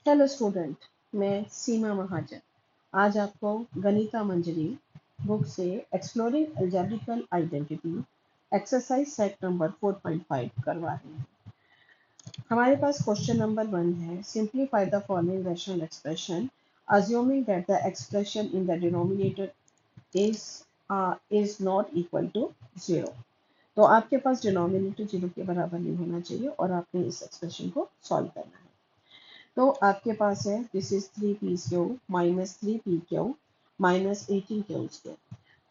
Hello student, मैं सीमा महाजन आज आपको गणिता मंजरी बुक से exploring algebraic identity exercise set number 4.5 करवा रही हूँ। हमारे पास क्वेश्चन नंबर 1 है, simplify the following rational expression assuming that the expression in the denominator is is not equal to 0। तो आपके पास डिनोमिनेटर 0 के बराबर नहीं होना चाहिए और आपने इस एक्सप्रेशन को सॉल्व करना है। तो आपके पास है this is 3p³ minus 3p³ minus 18 square.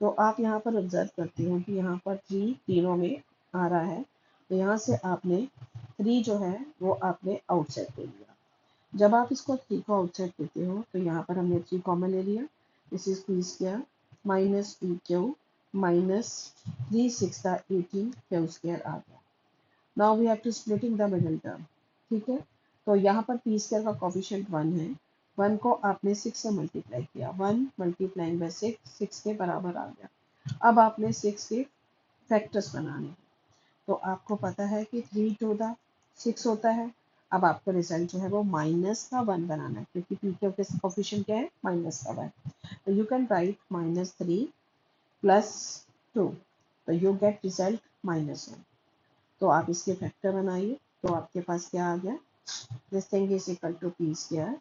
तो आप यहाँ पर ऑब्जर्व करते हो कि यहाँ पर 3 तीनों में आ रहा है, तो यहाँ से आपने 3 जो है वो आपने आउटसाइड ले लिया। जब आप इसको 3 को आउटसाइड लेते हो तो यहाँ पर हमने 3 कॉमन ले लिया, this is p² minus p³ minus 3 6 18 square आ गया। Now we have to splitting the middle term. ठीक है, तो यहाँ पर पी स्क्वायर का कोफिशिएंट 1 है, 1 को आपने 6 से मल्टीप्लाई किया, 1 मल्टीप्लाइंग बाय 6 के बराबर आ गया। अब आपने 6 के फैक्टर्स बनाने हैं, तो आपको पता है कि 3 टू द 6 होता है। अब आपको रिजल्ट जो है वो माइनस का 1 बनाना है, क्योंकि पी के कोफिशिएंट क्या है, माइनस का 1। तो यू कैन राइट -3 प्लस 2, तो यू गेट रिजल्ट -1। तो आप इसके फैक्टर बनाइए, तो आपके पास क्या आ गया, this thing is equal to p²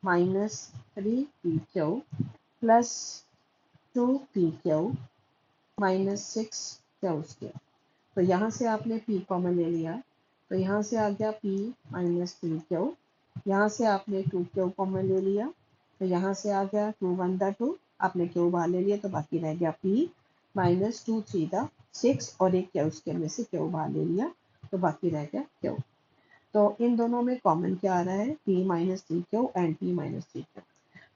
minus 3p³ plus 2p³ minus 6 तो यहाँ से आपने p कॉमन ले लिया, तो यहाँ से आ गया p माइनस 3 यहाँ से आपने 2 कॉमन ले लिया, तो यहाँ से आ गया 2 1 द 2, आपने क्यू बाहर ले लिया, तो बाकी रह गया p माइनस 2 3 द 6 और एक क्या उसके में से क्यू बाहर ले लिया, तो बाकी रह गया क्यू। तो इन दोनों में कॉमन क्या आ रहा है, p minus 3 and p minus 3।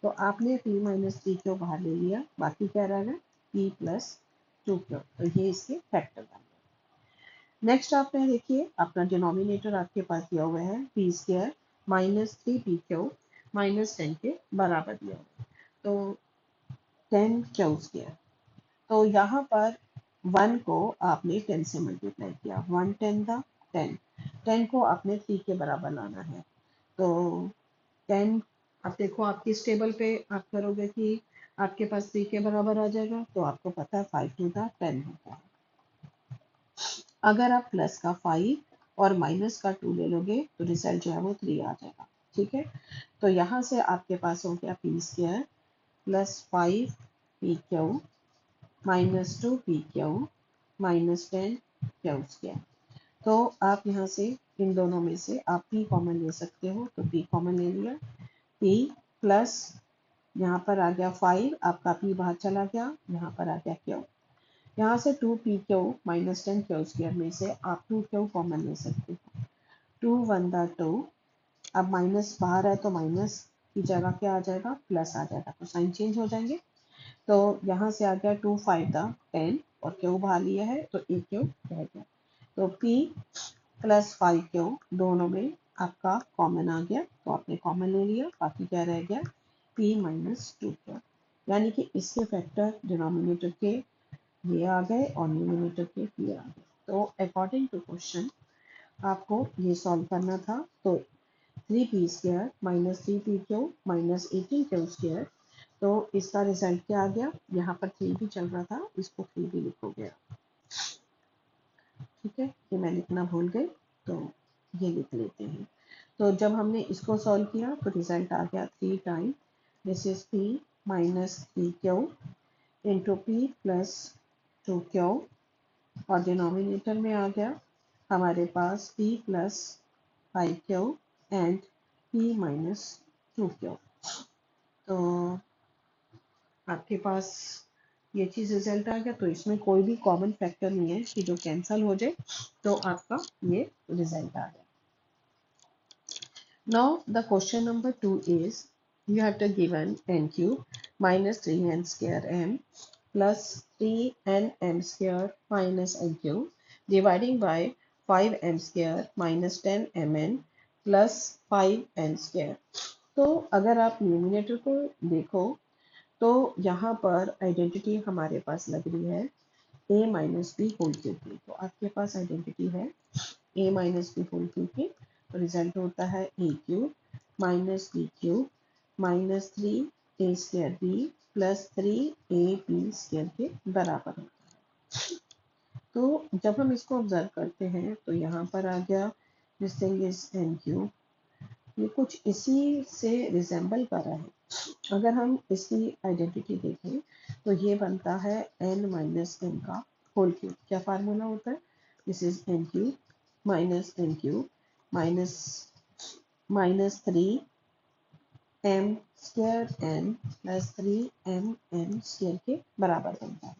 तो आपने p माइनस 3 बाहर ले लिया, बाकी क्या रह गया p प्लस 2। तो ये इसके फैक्टर बन गए। नेक्स्ट आपने देखिए अपना डिनोमिनेटर आपके पास दिया हुआ है p² माइनस 3p³ माइनस 10 के बराबर दिया हुआ है, तो 10 तो यहाँ पर 1 को आपने 10 से मल्टीप्लाई किया, 1 10 था 10, 10 को आपने 3 के बराबर लाना है, तो 10 आप देखो आपकी इस टेबल पे आप करोगे कि आपके पास 3 के बराबर आ जाएगा, तो आपको पता है 5 टू द 10 होता है। अगर आप प्लस का 5 और माइनस का 2 ले लोगे तो रिजल्ट जो है वो 3 आ जाएगा। ठीक है, तो यहाँ से आपके पास हो गया p² plus 5p³ minus 2p³ minus 10 तो आप यहाँ से इन दोनों में से आप p कॉमन ले सकते हो, तो p कॉमन ले लिया, p प्लस यहाँ पर आ गया 5, आपका p बाहर चला गया, यहाँ पर आ गया q। यहाँ से 2p³ माइनस 10 में से आप 2 कॉमन ले सकते हो, 2 1 द 2, अब माइनस बाहर है तो माइनस की जगह क्या आ जाएगा, प्लस आ जाएगा, तो साइन चेंज हो जाएंगे। तो यहाँ से आ गया 2 5 द 10 और क्यू बाहर लिया है तो एक क्यू रह गया, तो p प्लस 5 दोनों में आपका कॉमन आ गया, तो आपने कॉमन ले लिया, बाकी क्या रह गया p माइनस 2 यानी कि इसके फैक्टर डिनोमिनेटर के ये आ गए और न्यूमरेटर के ये आ गए। तो अकॉर्डिंग टू क्वेश्चन आपको ये सॉल्व करना था, तो 3p² माइनस 3p³ माइनस 18 तो इसका रिजल्ट क्या आ गया, यहाँ पर 3 भी चल रहा था, इसको 3 भी लिखोगे। ठीक है, ये मैं लिखना भूल गई, तो ये लिख लेते हैं। तो जब हमने इसको सॉल्व किया तो रिजल्ट आ गया 3 time this is p minus 3q into p plus 2q और डिनोमिनेटर में आ गया हमारे पास p plus 5q and p minus 2q। तो आपके पास ये चीज रिजल्ट आ गया, तो इसमें कोई भी कॉमन फैक्टर नहीं है कि जो कैंसल हो जाए, तो आपका ये रिजल्ट आ गया। Now the question number 2 is you have to given n cube minus 3n square m plus 3nm square minus n cube dividing by 5m square minus 10mn plus 5n square। तो अगर आप numerator को देखो तो यहाँ पर identity हमारे पास लग रही है a minus B whole cube की, तो आपके पास आइडेंटिटी है a minus B whole cube की, तो रिजल्ट होता है a cube minus B cube minus 3a² b plus 3ab² के बराबर है। तो जब हम इसको ऑब्जर्व करते हैं तो यहाँ पर आ गया this thing is an cube, ये कुछ इसी से रिजेंबल कर रहा है। अगर हम इसकी आइडेंटिटी देखें तो ये बनता है n माइनस एन का होल क्यूब। क्या फार्मूला होता है? This is an cube minus minus 3m² n plus 3mn² के बराबर बनता है।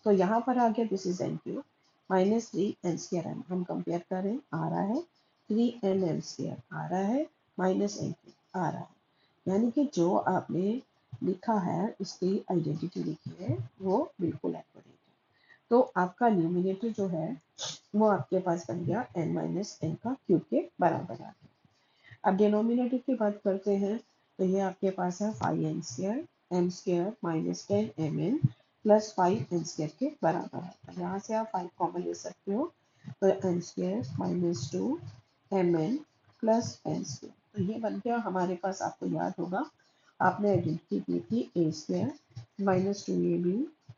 तो यहाँ पर आ गया this is an cube minus 3n²m, हम कंपेयर करें, आ रहा है 3nm² आ रहा है माइनस एन क्यूब आ रहा है, यानी कि जो आपने लिखा है इसकी आइडेंटिटी लिखी है वो बिल्कुल एक्यूरेट है। तो आपका न्यूमिनेटर जो है वो आपके पास बन गया n माइनस एन का क्यूब के बराबर आ गया। अब डिनोमिनेटर की बात करते हैं तो ये आपके पास है 5n² m² minus 10mn plus 5n² के बराबर है। यहाँ से आप 5 कॉमन ले सकते हो तो n² minus 2mn plus n²। तो ये बन गया हमारे पास, आपको याद होगा आपने आइडेंटिटी की थी a² minus 2ab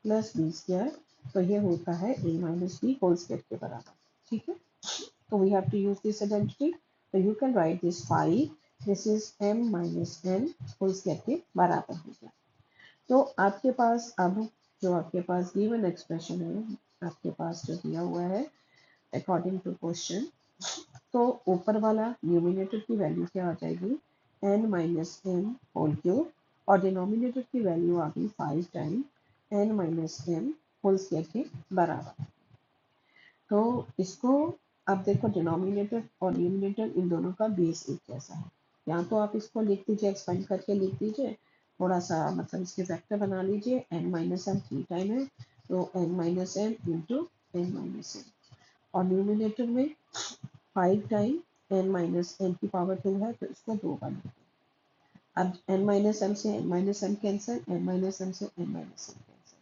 plus b², तो ये होता है a minus b whole square के बराबर। ठीक है, तो we have to use this identity, तो you can write this 5, this is m minus n whole square के बराबर हो गया। तो आपके पास अब जो आपके पास गिवन एक्सप्रेशन है, आपके पास जो दिया हुआ है अकॉर्डिंग टू क्वेश्चन, तो ऊपर वाला न्यूमिनेटर की वैल्यू क्या आ जाएगी n minus m whole cube और डिनोमिनेटर की वैल्यू आ गई 5 time n minus m whole square के बराबर। तो इसको अब देखो डिनोमिनेटर और न्यूमिनेटर इन दोनों का बेस एक जैसा है, या तो आप इसको लिख दीजिए, एक्सपेंड करके लिख दीजिए, थोड़ा सा मतलब इसके फैक्टर बना लीजिए, n माइनस m 3 टाइम है तो n minus m into n minus m, और न्यूमिनेटर में 5 टाइम n माइनस n की पावर 2 है तो इसको 2 बार लिखते हैं। अब n माइनस m से n minus m cancel, n minus m से n माइनस m कैंसिल,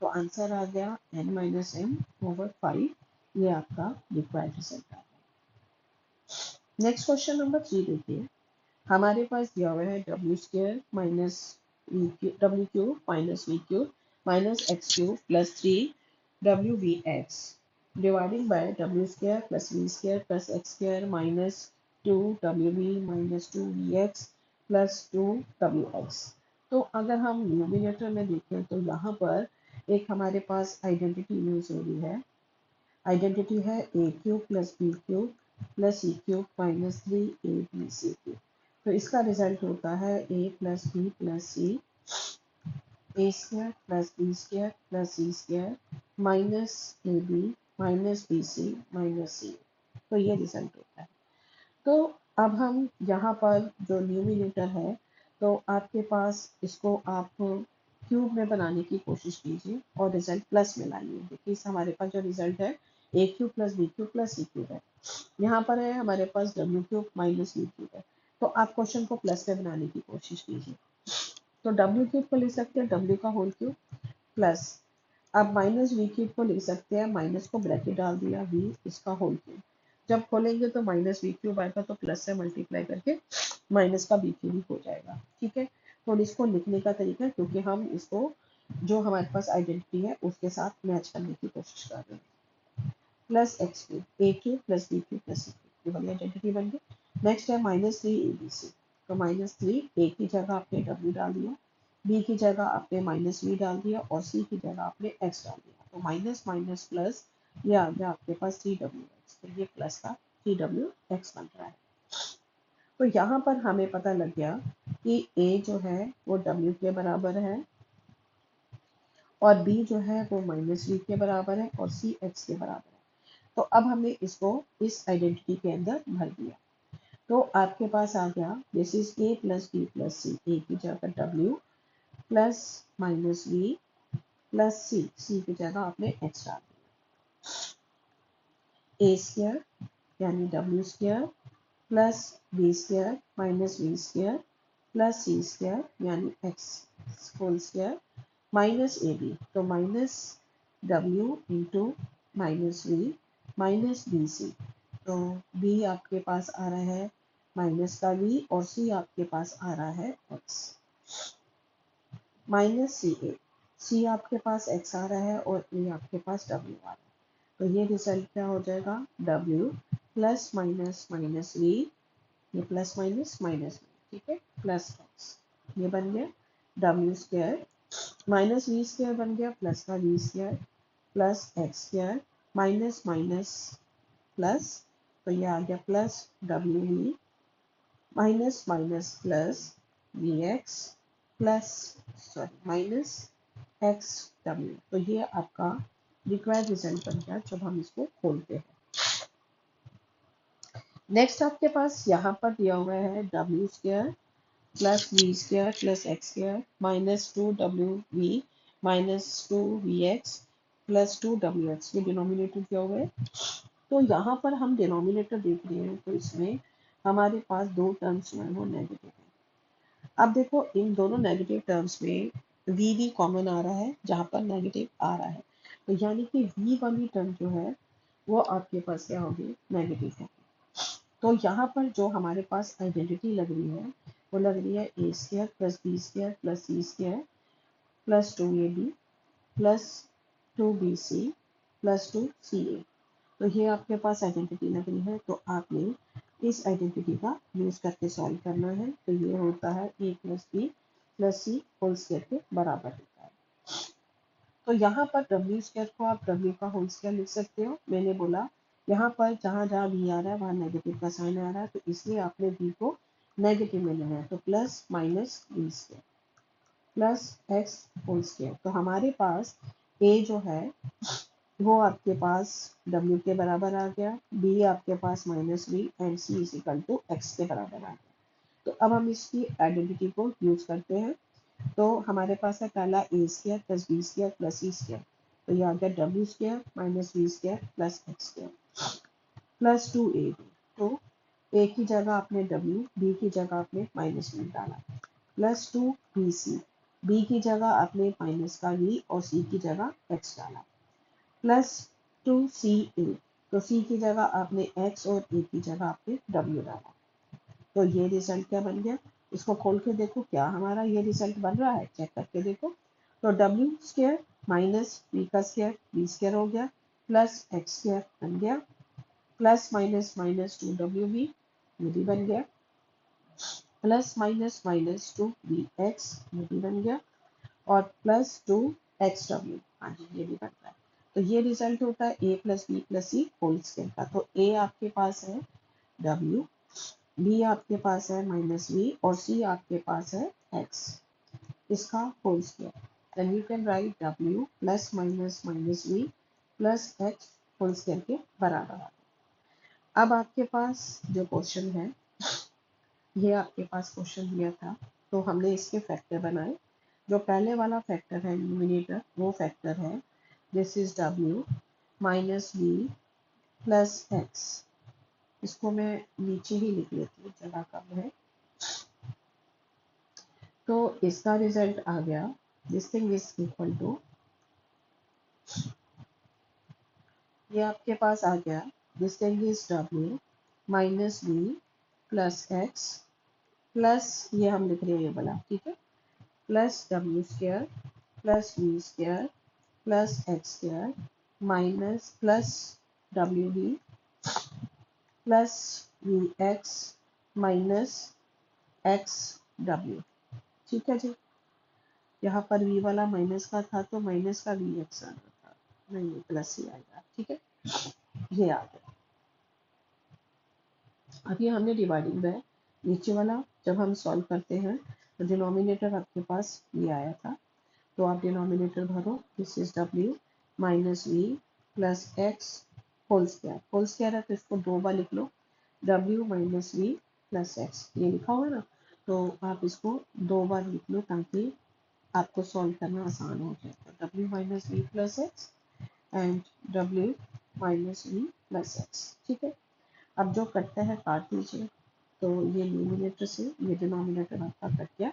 तो आंसर आ गया n माइनस m ओवर 5, ये आपका रिक्वायर्ड रिजल्ट आ गया। नेक्स्ट क्वेश्चन नंबर 3 देखिए, हमारे पास दिया हुआ है w² minus w cube minus v cube minus x cube plus 3wvx dividing by w² plus v² plus x² minus 2wv minus 2vx plus 2wx। तो अगर हम न्यूमिनेटर में देखें तो यहाँ पर एक हमारे पास आइडेंटिटी यूज हो रही है, आइडेंटिटी है a cube plus b cube plus c cube minus 3abc cube. तो इसका रिजल्ट होता है a plus b plus c a² plus b² plus c² minus ab minus bc minus c, तो ये रिजल्ट होता है। तो अब हम यहाँ पर जो न्यूमिनेटर है तो आपके पास इसको आप क्यूब में बनाने की कोशिश कीजिए और रिजल्ट प्लस में लाइए। देखिए इस हमारे पास जो रिजल्ट है a cube plus b cube plus c cube है, यहाँ पर है हमारे पास w cube minus v cube है, तो आप क्वेश्चन को प्लस में बनाने की कोशिश कीजिए। तो w क्यूब को ले सकते हैं w का होल क्यूब प्लस, अब माइनस v क्यूब को ले सकते हैं, माइनस को ब्रैकेट डाल दिया v इसका होल क्यूब, जब खोलेंगे तो माइनस v क्यूब आएगा तो प्लस से मल्टीप्लाई करके माइनस का v क्यूब हो जाएगा। ठीक है, तो इसको लिखने का तरीका, क्योंकि हम इसको जो हमारे पास आइडेंटिटी है उसके साथ मैच करने की कोशिश कर रहे हैं, plus X cube A cube plus B cube plus C cube, ये वाली आइडेंटिटी बन गई। नेक्स्ट है माइनस 3abc, तो माइनस 3 ए की जगह आपने w डाल दिया, बी की जगह आपने माइनस v डाल दिया और सी की जगह आपने x डाल दिया, तो माइनस माइनस प्लस ये आ गया आपके पास 3wx, तो ये प्लस का 3wx बन रहा है। तो यहाँ पर हमें पता लग गया कि a जो है वो w के बराबर है और b जो है वो माइनस v के बराबर है और c x के बराबर है। तो अब हमने इसको इस आइडेंटिटी के अंदर भर दिया, तो आपके पास आ गया this is a plus b plus C, a की जगह w plus minus v plus C, C की जगह आपने x डाल दिया, a² यानी w² plus b² minus v² plus c² यानी x whole square minus ab, तो minus w into minus v minus bc, तो b आपके पास आ रहा है माइनस का v और c आपके पास आ रहा है x माइनस सी ए, सी आपके पास x आ रहा है और a आपके पास w आ रहा है। तो ये रिजल्ट क्या हो जाएगा, w plus minus minus v, ये प्लस माइनस माइनस, ठीक है, प्लस x, ये बन गया w square minus V square बन गया प्लस का V square plus X square minus minus plus, तो ये आ गया plus W V minus minus plus V X plus sorry minus X W. तो ये आपका रिक्वायर्ड रिजल्ट बन गया जब हम इसको खोलते हैं। नेक्स्ट आपके पास यहाँ पर दिया हुआ है W square plus V square plus X square minus two W V minus two V X plus two W X, ये डिनोमिनेटर दिया हुआ है। तो यहाँ पर हम डिनोमिनेटर देख रहे हैं तो इसमें हमारे पास दो टर्म्स जो है वो नेगेटिव है। अब देखो इन दोनों नेगेटिव टर्म्स में वी कॉमन आ रहा है जहाँ पर नेगेटिव आ रहा है, तो यानी कि वी वाली टर्म जो है वो आपके पास क्या होगी, नेगेटिव है। तो यहाँ पर जो हमारे पास आइडेंटिटी लग रही है वो लग रही है A square plus B square plus C square plus two A B plus two B C plus two C A. तो ये आपके पास आइडेंटिटी लग रही है, तो आपने इस आइडेंटिटी का यूज करके सॉल्व करना है। तो ये होता है ए प्लस बी प्लस सी होल स्क्वायर के बराबर होता है। तो यहाँ पर डब्ल्यू स्क्वायर को आप डब्ल्यू का होल स्क्वायर लिख सकते हो। मैंने बोला यहाँ पर जहाँ जहाँ वी आ रहा है वहाँ नेगेटिव का साइन आ रहा है, तो इसलिए आपने वी को नेगेटिव में लेना है। तो plus minus V square plus X whole square. तो हमारे पास ए जो है वो आपके पास w के बराबर आ गया, b आपके पास minus V and c is equal to X के बराबर आ गया। तो अब हम इसकी आइडेंटिटी को यूज करते हैं। तो हमारे पास है पहला A square plus B square plus C square, तो ये आ गया W square minus V square plus X square plus two A B. तो ए की जगह आपने w, b की जगह आपने माइनस वी डाला plus two B C, B की जगह आपने माइनस का v और c की जगह x डाला प्लस टू सी ए, तो सी की जगह आपने x और a की जगह आपने w डाला। तो ये रिजल्ट क्या बन गया, इसको खोल के देखो क्या हमारा ये रिजल्ट बन रहा है, चेक करके देखो। तो डब्ल्यू स्क्वायर माइनस वी का स्क्वायर वी स्क्वायर हो गया प्लस एक्स स्क्वायर बन गया plus minus minus two W V, ये भी बन गया plus minus minus two V X, ये भी बन गया और प्लस टू एक्स डब्ल्यू, हाँ जी ये भी बन रहा है। तो ये रिजल्ट होता है ए प्लस बी प्लस सी होल स्क्वायर का। तो ए आपके पास है w, b आपके पास है माइनस वी और c आपके पास है x, इसका whole square. Then you can write w plus minus minus V plus x whole square के बराबर आ गया। अब आपके पास जो क्वेश्चन है, ये आपके पास क्वेश्चन दिया था, तो हमने इसके फैक्टर बनाए। जो पहले वाला फैक्टर है न्यूमिनेटर, वो फैक्टर है this is w minus V plus X, इसको मैं नीचे ही लिख लेती हूँ, जगह कम है। तो इसका रिजल्ट आ गया this thing is equal to, ये आपके पास आ गया this thing is w minus V plus X plus, ये हम लिख रहे हैं ये वाला, ठीक है, plus W square plus V square plus X square minus plus W V plus V X minus X W, ठीक है जी। यहाँ पर वी वाला माइनस का था तो माइनस का वी एक्स आना था, नहीं प्लस ही आएगा, ठीक है, ये आ गया। अभी हमने डिवाइडिंग बाय नीचे वाला जब हम सॉल्व करते हैं तो डिनोमिनेटर आपके पास ये आया था, तो आप डिनोमिनेटर भरो this is w minus V plus X whole square, whole square है तो इसको दो बार लिख लो, w minus V plus X, ये लिखा हुआ है ना, तो आप इसको दो बार लिख लो ताकि आपको सॉल्व करना आसान हो जाए। तो w minus V plus X and w minus V plus X, ठीक है। अब जो कटता है काट लीजिए, तो ये न्यूमिनेटर से ये डिनोमिनेटर आपका कट गया,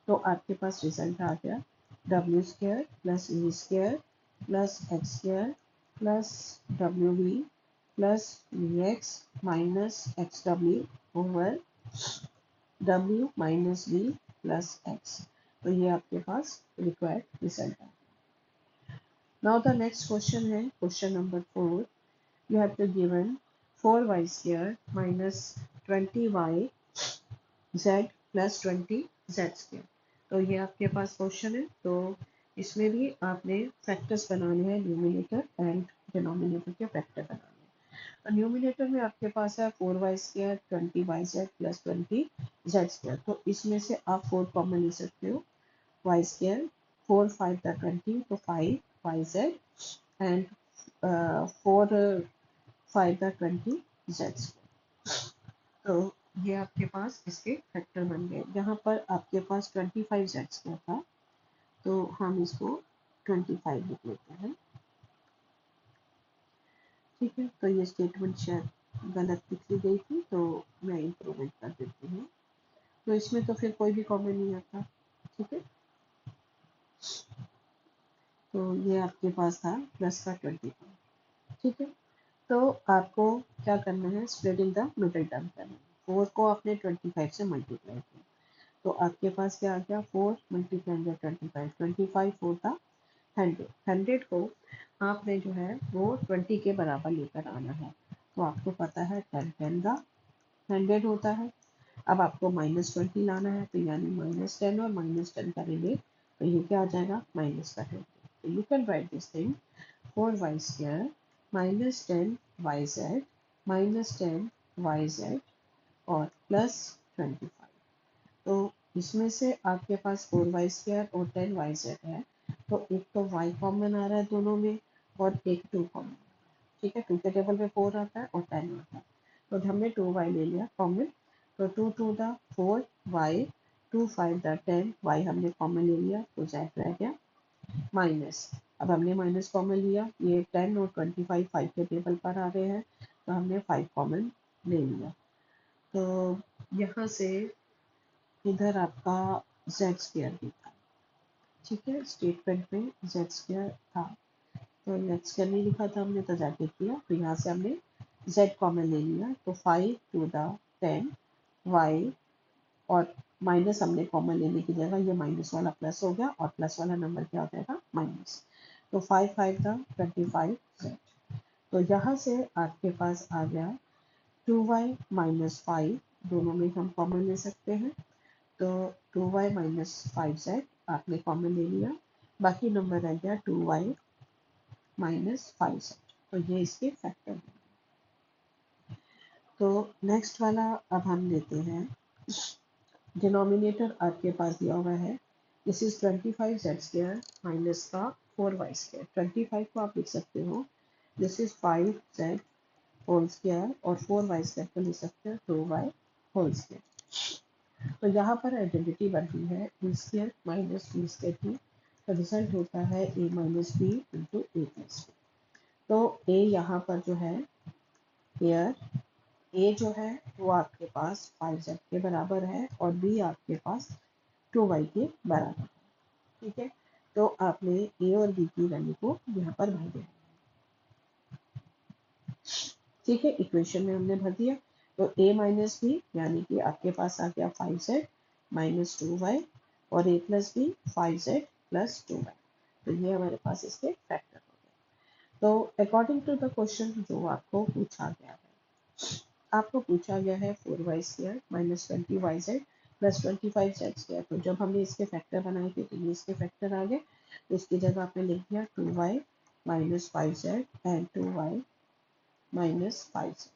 तो आपके पास रिजल्ट आ गया W square plus V square plus X square plus W V plus V X minus X W over w minus B plus X. तो ये आपके पास रिक्वायर्ड रिजल्ट है। नाउ द नेक्स्ट क्वेश्चन है question number 4। You have to given 4y square minus 20y z plus 20z square. तो ये आपके पास question है। तो इसमें भी आपने फैक्टर्स बनाने हैं, न्यूमिनेटर एंड डिनोमिनेटर के फैक्टर बनाने हैं। न्यूमिनेटर में आपके पास है 4y square 20yz plus 20z square. तो इसमें से आप 4 कॉमन ले सकते हो। y स्क्वायर 4 5 का 20 तो 5yz एंड 4 5 का 20z स्क्वायर। तो ये आपके पास इसके फैक्टर बन गए। यहाँ पर आपके पास 25z स्क्वायर था तो हम इसको 25 लिख लेते हैं। ठीक है, तो ये स्टेटमेंट शायद गलत लिखी गई थी तो मैं इम्प्रूवमेंट कर देती हूँ। तो इसमें तो फिर कोई भी कॉमन नहीं आता। ठीक है, तो ये आपके पास था प्लस का 25। ठीक है, तो आपको क्या करना है, स्प्लिटिंग द मिडिल टर्म करना है। 4 को आपने 25 से मल्टीप्लाई किया तो आपके पास क्या आ गया, 4 मल्टीप्लाई 25, 25 4 था 100। 100 को आपने जो है वो 20 के बराबर लेकर आना है। तो आपको पता है 10 10 का 100 होता है। अब आपको -20 लाना है तो यानी -10 और -10 करेंगे तो ये क्या आ जाएगा, माइनस का 20। तो you can write this thing 4y square -10yz -10yz और +25। तो इसमें से आपके पास 4y स्क्वायर और 10yz है तो एक तो y कॉमन आ रहा है दोनों में और एक 2 कॉमन। ठीक है, 2 के टेबल पे 4 आता है और 10 आता है तो हमने 2y ले लिया कॉमन। तो 2 2 द 4y 2 5 द 10 y हमने कॉमन ले लिया तो z रह गया माइनस। अब हमने माइनस कॉमन लिया, ये 10 और 25 5 के टेबल पर आ रहे हैं तो हमने 5 कॉमन ले लिया। तो यहाँ से इधर आपका z स्क्वायर भी था। ठीक है, स्टेटमेंट में z स्क्वायर था तो z स्क्वायर नहीं लिखा था हमने तो जाके किया तो यहाँ से हमने z कॉमन ले लिया तो 5 टू द 10 y और माइनस हमने कॉमन लेने की जगह ये माइनस वाला प्लस हो गया और प्लस वाला नंबर क्या हो जाएगा, माइनस। तो 5 5 था 25z। तो यहाँ से आपके पास आ गया 2y -5, दोनों में हम कॉमन ले सकते हैं तो 2y -5z आपने कॉमन ले लिया, बाकी नंबर रह गया 2y -5z। तो ये इसके फैक्टर हैं। तो नेक्स्ट वाला अब हम लेते हैं, डिनोमिनेटर आपके पास दिया हुआ है, this is 25z square minus का 4y स्क्वायर। 25 को आप लिख सकते हो this is 5z whole square और 4y स्क्वायर को लिख सकते हो 2y होल स्क्वायर। तो यहाँ पर आइडेंटिटी बनती है A square minus B square की। तो रिजल्ट होता है a minus B into A plus B. तो a यहाँ पर जो है हेयर a जो है वो आपके पास 5z के बराबर है और b आपके पास 2y के बराबर है। ठीक है, तो आपने a और b की वैल्यू को यहाँ पर भर दिया। ठीक है, इक्वेशन में हमने भर दिया तो a माइनस बी यानी कि आपके पास आ गया 5z माइनस 2y और a plus B 5z plus 2y। तो ये हमारे पास इसके फैक्टर हो गए। तो अकॉर्डिंग टू द क्वेश्चन जो आपको पूछा गया है, आपको पूछा गया है 4y square minus 20yz plus 25z square. तो जब हमने इसके फैक्टर बनाए थे तो ये इसके फैक्टर आ गए तो इसकी जगह आपने लिख दिया 2y minus 5z and 2y minus 5z।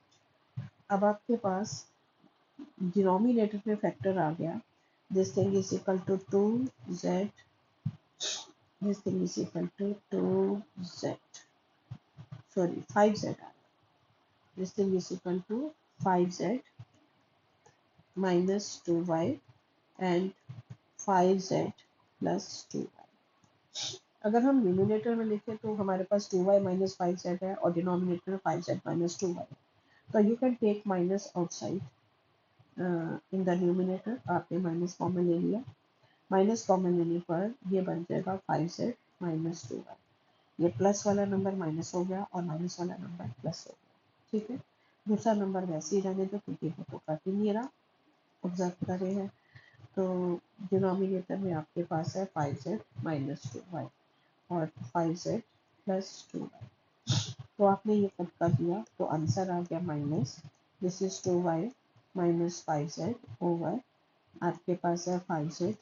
अब आपके पास डिनोमिनेटर में फैक्टर आ गया, this thing is equal to 2z, this thing is equal to 2z, sorry 5z आ गया, this thing is equal to 5z minus 2y and 5z plus 2y। अगर हम numerator में लिखें तो हमारे पास 2y minus 5z है और डिनोमिनेटर में 5z minus 2y। तो you can take minus outside in the numerator. आपने माइनस कॉमन ले लिया, माइनस कॉमन लेने पर ये बन जाएगा 5z minus 2y। ये प्लस वाला नंबर माइनस हो गया और माइनस वाला नंबर प्लस हो गया। ठीक है, दूसरा नंबर वैसे ही रहने दो क्योंकि वो तो कट ही नहीं रहा। ऑब्जर्व कर रहे हैं। तो डिनोमिनेटर में आपके पास है 5z माइनस 2y और 5z प्लस 2y। तो आपने ये कट कर दिया तो आंसर आ गया minus, this is 2y minus 5z over आपके पास है 5z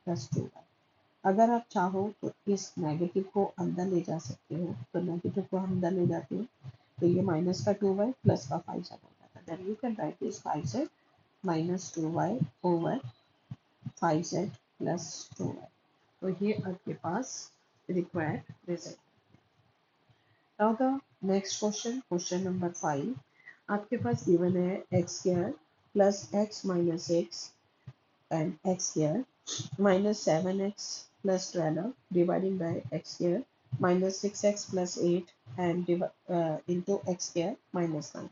प्लस 2y। अगर आप चाहो तो इस नेगेटिव को अंदर ले जा सकते हो, तो नेगेटिव को हम अंदर ले जाते हैं तो ये माइनस का 2y प्लस का 5z हो जाता है। Then you can write this 5z minus 2y over 5z plus 2y। तो ये आपके पास required result. Now the next question, question number 5। आपके पास गिवन है X square plus X minus X and X square minus 7x plus 12 dividing by x square minus 6x plus 8 and into x square minus 9।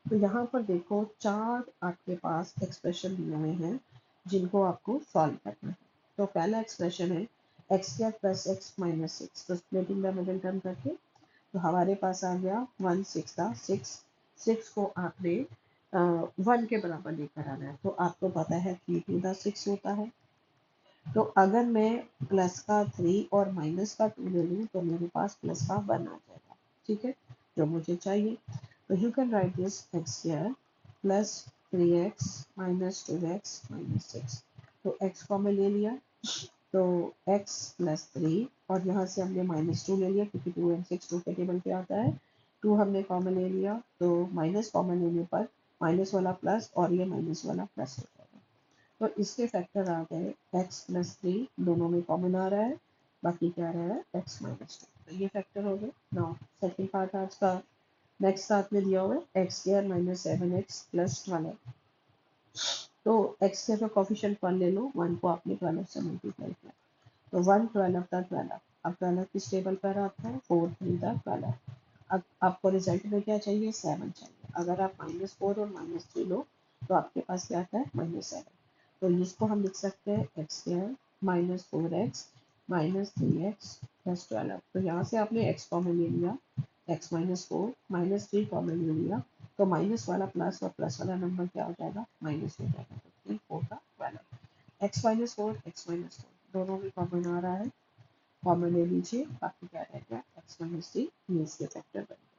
तो यहाँ पर देखो चार आपके पास expression दिए हुए हैं जिनको आपको सॉल्व करना है। तो पहला एक्सप्रेशन है X square plus X minus six, तो स्प्लिटिंग द मिडिल टर्म करके तो हमारे पास आ गया 1/6 सिक्स। सिक्स को आपने 1 के बराबर लेकर आना है, तो आपको पता है 3 to the 6 होता है। तो अगर मैं प्लस का 3 और माइनस का 2 ले लूँ तो मेरे पास प्लस का 1 आ जाएगा, ठीक है, जो मुझे चाहिए। तो you can write this x square plus 3x minus 2x minus 6। तो x को हमने ले लिया तो x प्लस 3 और यहाँ से हमने माइनस 2 ले लिया क्योंकि 2 and 6 2 के टेबल पे आता है। 2 हमने कॉमन ले लिया तो माइनस कॉमन लेने पर माइनस वाला प्लस और ये माइनस वाला प्लस हो जाएगा। तो इसके फैक्टर आ गए x प्लस 3, दोनों में कॉमन आ रहा है, बाकी क्या रहा है x माइनस 2। तो ये फैक्टर हो गए। नाउ सेकंड पार्ट आज का नेक्स्ट साथ में दिया हुआ है X square minus 7x plus 12। तो x स्क्वायर का कोफिशिएंट 1 ले लो, 1 को आपने 12 से मल्टीप्लाई किया तो 1 12 का 12। अब 12 किस टेबल पर आता है 4 3 का 12। अब आपको रिजल्ट में क्या चाहिए 7 चाहिए। अगर आप -4 और -3 लो तो आपके पास क्या आता है -7। तो इसको हम लिख सकते हैं x square minus 4x minus 3x plus 12। तो यहाँ से आपने x कॉमन ले लिया, x माइनस 4 माइनस 3 कॉमन ले लिया तो माइनस वाला प्लस और प्लस वाला नंबर क्या हो जाएगा माइनस हो जाएगा। तो 3 4 का 12, x माइनस 4 x माइनस 4 दोनों में कॉमन आ रहा है, कॉमन ले लीजिए, बाकी क्या रहेगा x माइनस 3, ये इसके फैक्टर बन गए।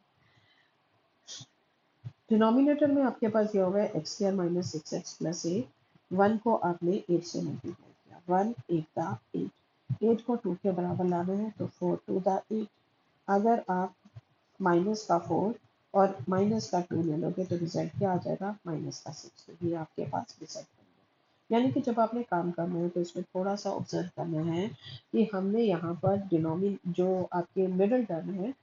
डिनोमिनेटर में आपके पास दिया हुआ है X square minus 6x plus 8। 1 को आपने 8 से मल्टीप्लाई किया, 1 8 का 8, 8 को 2 के बराबर लाना है तो 4 2 द 8। अगर आप माइनस का 4 और माइनस का 2 ले लोगे तो रिजल्ट क्या आ जाएगा माइनस का 6। तो ये आपके पास रिजल्ट बन गया। यानी कि जब आपने काम करना है तो इसमें थोड़ा सा ऑब्जर्व करना है कि हमने यहाँ पर जो आपके मिडिल टर्म है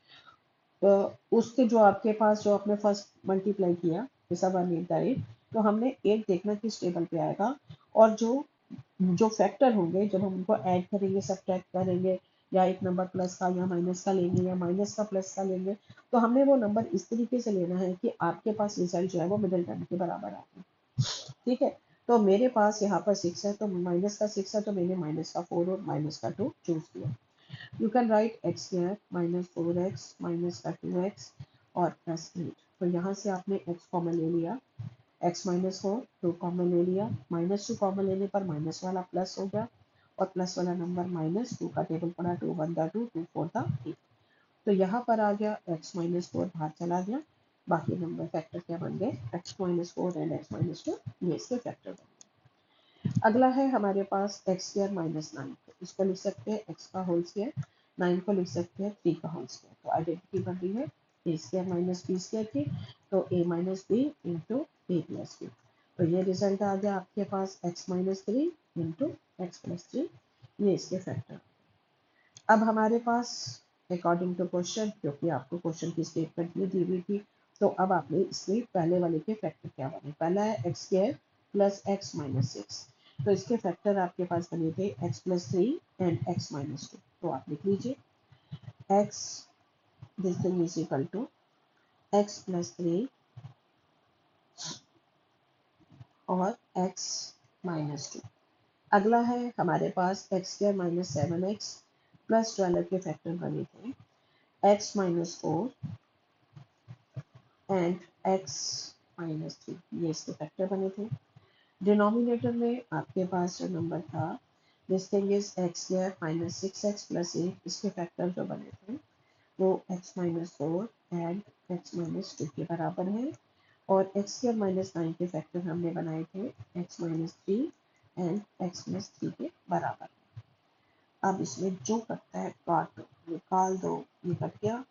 उसके जो आपके पास जो आपने फर्स्ट मल्टीप्लाई किया जैसा 1 8 8, तो हमने 8 देखना किस टेबल पे आएगा और जो जो फैक्टर होंगे जब हम उनको ऐड करेंगे सब्ट्रैक्ट करेंगे या एक नंबर प्लस का या माइनस का लेंगे या माइनस का प्लस का लेंगे, तो हमने वो नंबर इस तरीके से लेना है कि आपके पास रिजल्ट जो है वो मिडिल टर्म के बराबर आए, ठीक है। तो मेरे पास यहाँ पर 6 है तो माइनस का 6 है तो मैंने माइनस का 4 और माइनस का 2 चूज किया। You can write x square minus 4x minus का 2x और प्लस 8। तो यहाँ से आपने x कॉमन ले लिया, x माइनस 4 2 कॉमन ले लिया, -2 कॉमन लेने पर माइनस वाला प्लस हो गया और प्लस वाला नंबर -2 का टेबल पड़ा 2 1 था 2 2 4 था 8। तो यहाँ पर आ गया x माइनस 4 बाहर चला गया, बाकी नंबर फैक्टर क्या बन गए x minus 4 and x minus 2, ये इसके फैक्टर बन गए। अगला है हमारे पास एक्स स्क्वायर माइनस 9, इसको लिख सकते हैं एक्स का होल स्क्वायर, 9 को लिख सकते हैं 3 का होल स्क्वायर। तो आइडेंटिटी बन रही है A square minus B square की, तो A minus B into A plus B. तो ये रिजल्ट आ गया आपके पास X minus 3 into X plus 3, ये इसके फैक्टर। अब हमारे पास अकॉर्डिंग टू क्वेश्चन, क्योंकि आपको क्वेश्चन की स्टेटमेंट ये दी हुई थी, तो अब आपने इसके पहले वाले के फैक्टर क्या बने। पहला है X square plus X minus 6, तो इसके फैक्टर आपके पास बने थे X plus 3 and X minus 2। तो आप लिख लीजिए X this thing is equal to X plus 3 और एक्स माइनस 2। अगला है हमारे पास X square minus 7x plus 12 के फैक्टर बने थे X minus 4 and x minus 3, ये इसके फैक्टर बने थे। डिनोमिनेटर में आपके पास जो नंबर था, this thing is x square minus 6x plus 8, इसके फैक्टर जो बने थे वो x minus 4 and x minus 2 के बराबर है, और एक्स स्क्वायर माइनस 9 के फैक्टर हमने बनाए थे x minus 3 and x plus 3 के बराबर। अब इसमें जो करता है काट दो, निकाल दो, ये कट गया,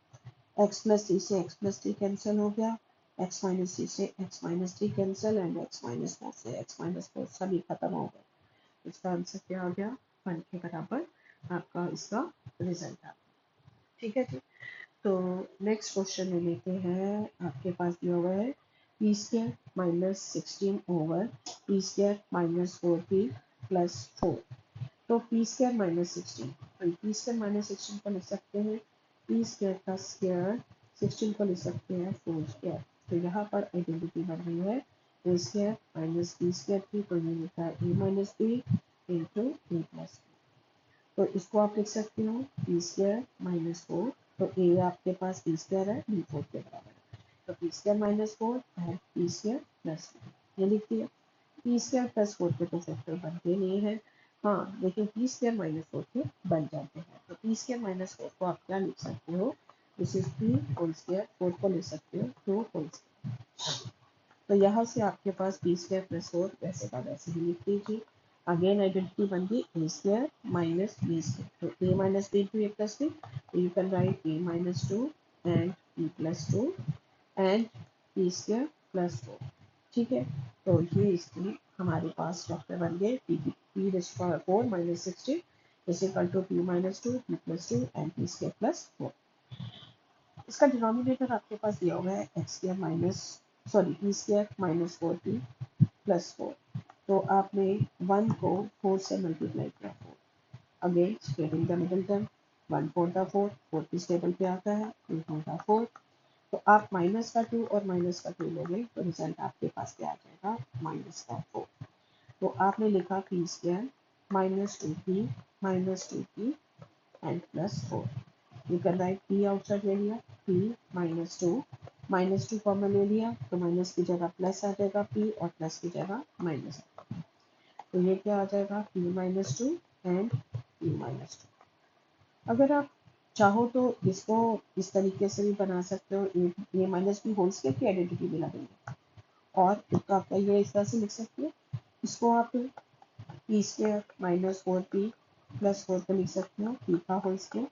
x प्लस 3 से x प्लस 3 कैंसिल हो गया, x माइनस 3 से x minus 3 cancel, and x minus 4 से x माइनस 4 सभी खत्म हो गए। इसका आंसर क्या आ गया, 1 के बराबर आपका इसका रिजल्ट आ गया। ठीक है जी। तो नेक्स्ट क्वेश्चन में लेते हैं, आपके पास दिया हुआ है P square minus 16 over P square minus 4p plus 4। तो पी स्क्वायर माइनस 16, तो पी स्क्वायर माइनस 16 को लिख सकते हैं पी स्क्वायर का स्क्वायर, 16 को लिख सकते हैं 4 स्क्वायर। तो यहाँ पर आइडेंटिटी बन रही है A square minus B square की, तो ये लिखा है ए minus B into A plus B. तो इसको आप लिख सकते हो पी स्क्वायर माइनस 4, तो ए आपके पास पी स्क्वायर है, बी 4 के बराबर है, तो P square minus 4 and P square plus 4 ये लिख दिया। पी स्क्वायर प्लस 4 के तो फैक्टर बनते नहीं है, हाँ लेकिन पी स्क्वायर माइनस 4 के बन जाते हैं। तो पी स्क्वायर माइनस 4 को आप क्या लिख सकते हो, this is P whole square, 4 को लिख सकते हो 2 होल स्क्वायर। तो यहाँ से आपके पास पी स्क्वायर प्लस 4 वैसे का वैसे ही लिख दीजिए। अगेन आइडेंटिटी बन गई A square minus B square, तो A minus B into A plus B, you can write A minus 2 and B plus 2 and P square plus 4। ठीक है, तो ये इसकी हमारे पास फैक्टर बन गए P P square 4 minus 16 is equal to P minus 2 P plus 2 and P square plus 4। इसका denominator आपके पास दिया हुआ है X square minus sorry P square minus 4p plus 4। तो आपने 1 को 4 से मल्टीप्लाई किया, 4 again splitting the middle term, 1 4 का 4, 4 किस टेबल पे आता है 2 4 का 4। तो आप माइनस का 2 और माइनस का 2 लोगे तो रिजल्ट आपके पास क्या आ जाएगा, माइनस का 4। तो आपने लिखा P square minus 2p minus 2p and plus 4। You can right p outside ले लिया, p माइनस 2 कॉमन ले लिया, तो माइनस की जगह प्लस आ जाएगा p और प्लस की जगह माइनस। तो ये क्या आ जाएगा p minus 2 and p minus 2। अगर आप चाहो तो इसको इस तरीके से भी बना सकते हो, ए माइनस बी होल स्क्वायर की आइडेंटिटी भी लगेगी, और इसका आपका ये इस तरह से लिख सकते हो, इसको आप P square minus 4p plus 4 को लिख सकते हो p का होल स्क्वायर,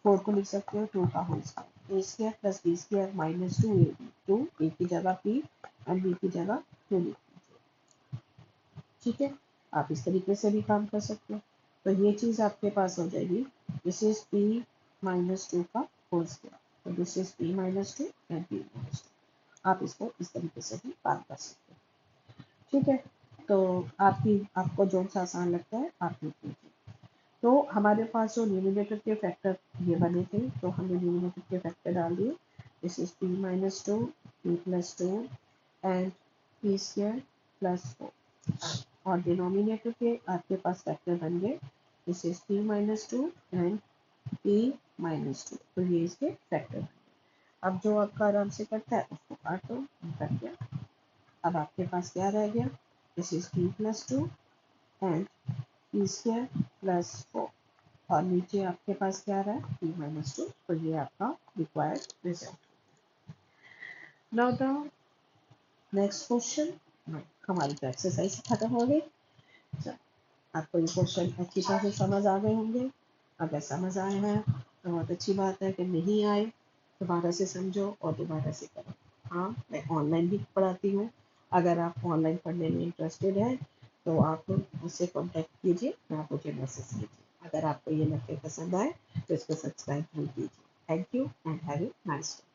4 को लिख सकते हो 2 का whole square, A square plus B square minus 2ab, 2 A की जगह p एंड बी की जगह 2 लिख दीजिए। ठीक है, आप इस तरीके से भी काम कर सकते हो। तो ये चीज़ आपके पास हो जाएगी, दिस इज p माइनस 2 का होल स्क्वायर, तो this is p minus 2 and p minus 2। आप इसको इस तरीके से भी काम कर सकते हो। ठीक है, तो आपको जो सा आसान लगता है आप लिख लीजिए। तो हमारे पास जो न्यूमिनेटर के फैक्टर ये बने थे, तो हमने न्यूमिनेटर के फैक्टर डाल दिए, this is p minus 2 p plus 2 and p square plus 4। और डिनोमिनेटर के आपके पास फैक्टर बन गए, this is p minus 2 and p minus 2, तो ये इसके फैक्टर बन गए। अब जो आपका आराम से करता है उसको काट दो, कट गया। अब आपके पास क्या रह गया, this is p plus 2 and p square plus 4, और नीचे आपके पास क्या रहा है p माइनस 2, तो ये आपका required result. Now the next question, हमारी तो एक्सरसाइज खत्म हो गई। आपको ये क्वेश्चन अच्छी तरह से समझ आ गए होंगे। अगर समझ आए हैं तो बहुत अच्छी बात है, कि नहीं आए दोबारा से समझो और दोबारा से करो। हाँ, मैं ऑनलाइन भी पढ़ाती हूँ, अगर आप ऑनलाइन पढ़ने में इंटरेस्टेड हैं तो आप मुझसे कॉन्टैक्ट कीजिए या आप मुझे मैसेज कीजिए। अगर आपको ये लेक्चर पसंद आए तो इसको सब्सक्राइब जरूर कीजिए। Thank you and have a nice day.